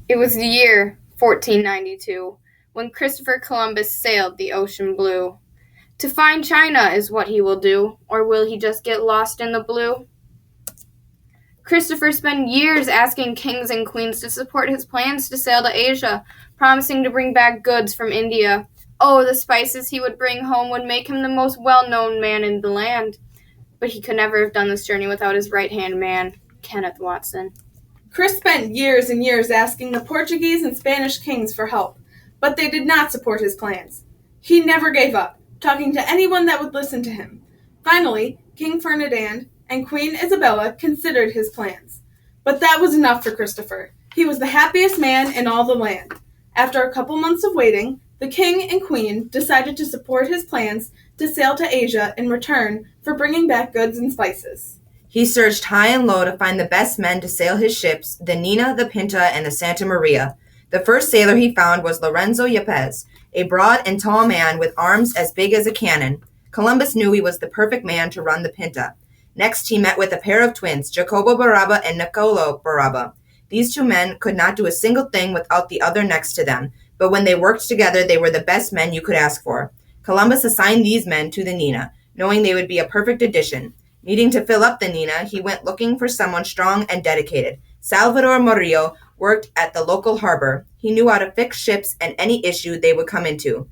It was the year 1492 when Christopher Columbus sailed the ocean blue. To find China is what he will do, or will he just get lost in the blue? Christopher spent years asking kings and queens to support his plans to sail to Asia, promising to bring back goods from India. Oh, the spices he would bring home would make him the most well-known man in the land. But he could never have done this journey without his right-hand man, Kenneth Watson. Chris spent years and years asking the Portuguese and Spanish kings for help, but they did not support his plans. He never gave up, talking to anyone that would listen to him. Finally, King Ferdinand and Queen Isabella considered his plans. But that was enough for Christopher. He was the happiest man in all the land. After a couple months of waiting, the king and queen decided to support his plans to sail to Asia in return for bringing back goods and spices. He searched high and low to find the best men to sail his ships, the Nina, the Pinta, and the Santa Maria. The first sailor he found was Lorenzo Yepes, a broad and tall man with arms as big as a cannon. Columbus knew he was the perfect man to run the Pinta. Next, he met with a pair of twins, Jacobo Baraba and Nicolo Baraba. These two men could not do a single thing without the other next to them, but when they worked together, they were the best men you could ask for. Columbus assigned these men to the Nina, knowing they would be a perfect addition. Needing to fill up the Nina, he went looking for someone strong and dedicated. Salvador Murillo worked at the local harbor. He knew how to fix ships and any issue they would come into.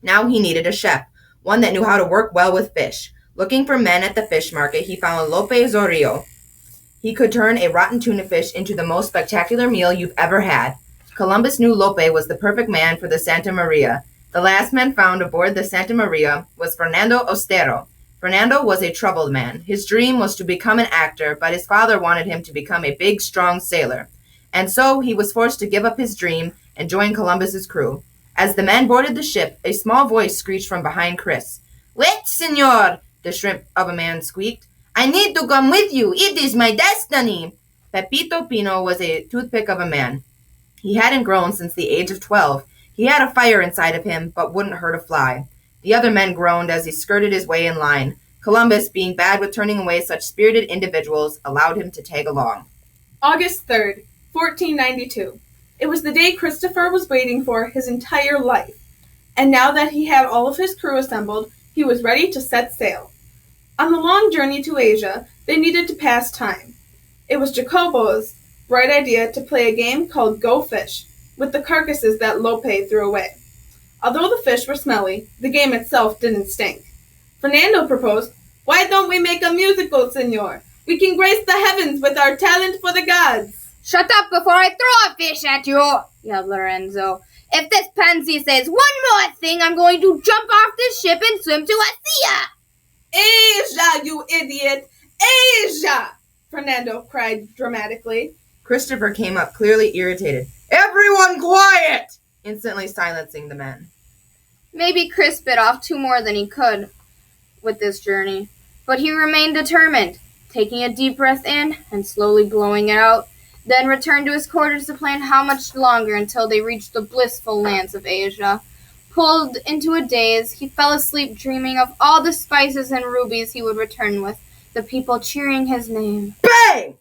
Now he needed a chef, one that knew how to work well with fish. Looking for men at the fish market, he found Lope Zorillo. He could turn a rotten tuna fish into the most spectacular meal you've ever had. Columbus knew Lope was the perfect man for the Santa Maria. The last man found aboard the Santa Maria was Fernando Ostero. Fernando was a troubled man. His dream was to become an actor, but his father wanted him to become a big, strong sailor. And so he was forced to give up his dream and join Columbus's crew. As the men boarded the ship, a small voice screeched from behind Chris. "Wait, senor!" the shrimp of a man squeaked. "I need to come with you. It is my destiny." Pepito Pino was a toothpick of a man. He hadn't grown since the age of 12. He had a fire inside of him, but wouldn't hurt a fly. The other men groaned as he skirted his way in line. Columbus, being bad with turning away such spirited individuals, allowed him to tag along. August 3rd, 1492. It was the day Christopher was waiting for his entire life. And now that he had all of his crew assembled, he was ready to set sail. On the long journey to Asia, they needed to pass time. It was Jacobo's bright idea to play a game called Go Fish, with the carcasses that Lope threw away. Although the fish were smelly, the game itself didn't stink. Fernando proposed, "Why don't we make a musical, senor? We can grace the heavens with our talent for the gods." "Shut up before I throw a fish at you," yelled Lorenzo. "If this pansy says one more thing, I'm going to jump off this ship and swim to Asia." "Asia, you idiot! Asia!" Fernando cried dramatically. Christopher came up clearly irritated. "Everyone quiet!" instantly silencing the men. Maybe Chris bit off two more than he could with this journey, but he remained determined, taking a deep breath in and slowly blowing it out, then returned to his quarters to plan how much longer until they reached the blissful lands of Asia. Pulled into a daze, he fell asleep dreaming of all the spices and rubies he would return with, the people cheering his name. Bang!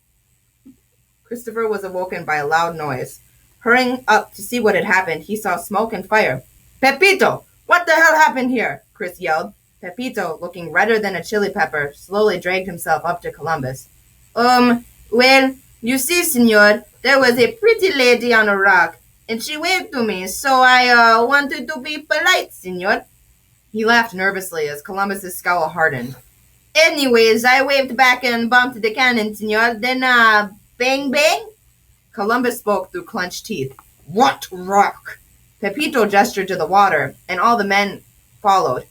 Christopher was awoken by a loud noise. Hurrying up to see what had happened, he saw smoke and fire. "Pepito, what the hell happened here?" Chris yelled. Pepito, looking redder than a chili pepper, slowly dragged himself up to Columbus. Well, you see, senor, there was a pretty lady on a rock, and she waved to me, so I wanted to be polite, senor." He laughed nervously as Columbus's scowl hardened. "Anyways, I waved back and bumped the cannon, senor, then, bang, bang?" Columbus spoke through clenched teeth. "What rock?" Pepito gestured to the water, and all the men followed.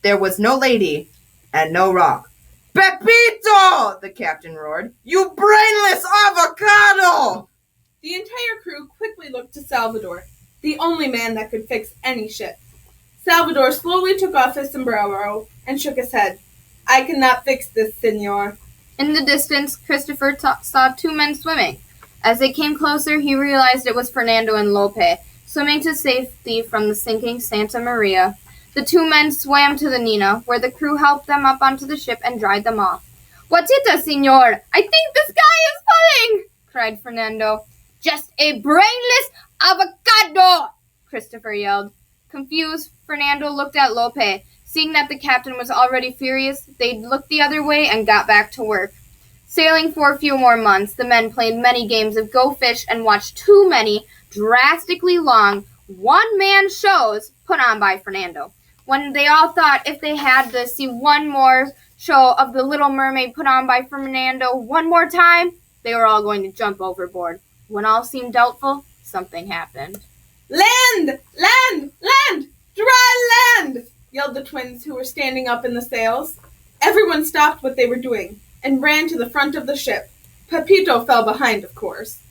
There was no lady and no rock. "Pepito!" the captain roared. "You brainless avocado!" The entire crew quickly looked to Salvador, the only man that could fix any ship. Salvador slowly took off his sombrero and shook his head. "I cannot fix this, senor." In the distance, Christopher saw two men swimming. As they came closer, he realized it was Fernando and Lope, swimming to safety from the sinking Santa Maria. The two men swam to the Nina, where the crew helped them up onto the ship and dried them off. "What's it, senor? I think the sky is falling!" cried Fernando. Just a brainless avocado! Christopher yelled. Confused, Fernando looked at Lope. Seeing that the captain was already furious, they looked the other way and got back to work. Sailing for a few more months, the men played many games of Go Fish and watched too many drastically long one-man shows put on by Fernando. When they all thought if they had to see one more show of The Little Mermaid put on by Fernando one more time, they were all going to jump overboard. When all seemed doubtful, something happened. Land! Land! Land! Dry land! Yelled the twins who were standing up in the sails. Everyone stopped what they were doing and ran to the front of the ship. Pepito fell behind, of course.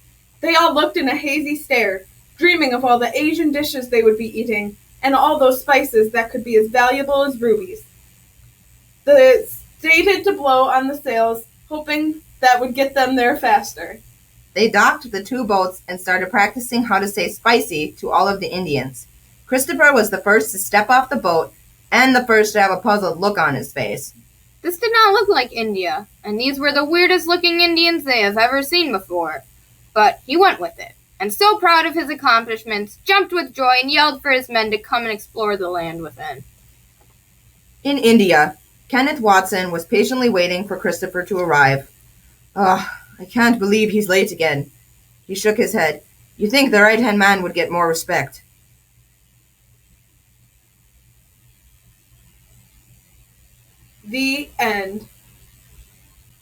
They all looked in a hazy stare, dreaming of all the Asian dishes they would be eating and all those spices that could be as valuable as rubies. They stated to blow on the sails, hoping that would get them there faster. They docked the 2 boats and started practicing how to say spicy to all of the Indians. Christopher was the first to step off the boat and the first to have a puzzled look on his face. This did not look like India, and these were the weirdest looking Indians they have ever seen before. But he went with it, and so proud of his accomplishments, jumped with joy and yelled for his men to come and explore the land within. In India, Kenneth Watson was patiently waiting for Christopher to arrive. Ugh, I can't believe he's late again. He shook his head. You'd think the right-hand man would get more respect. The end.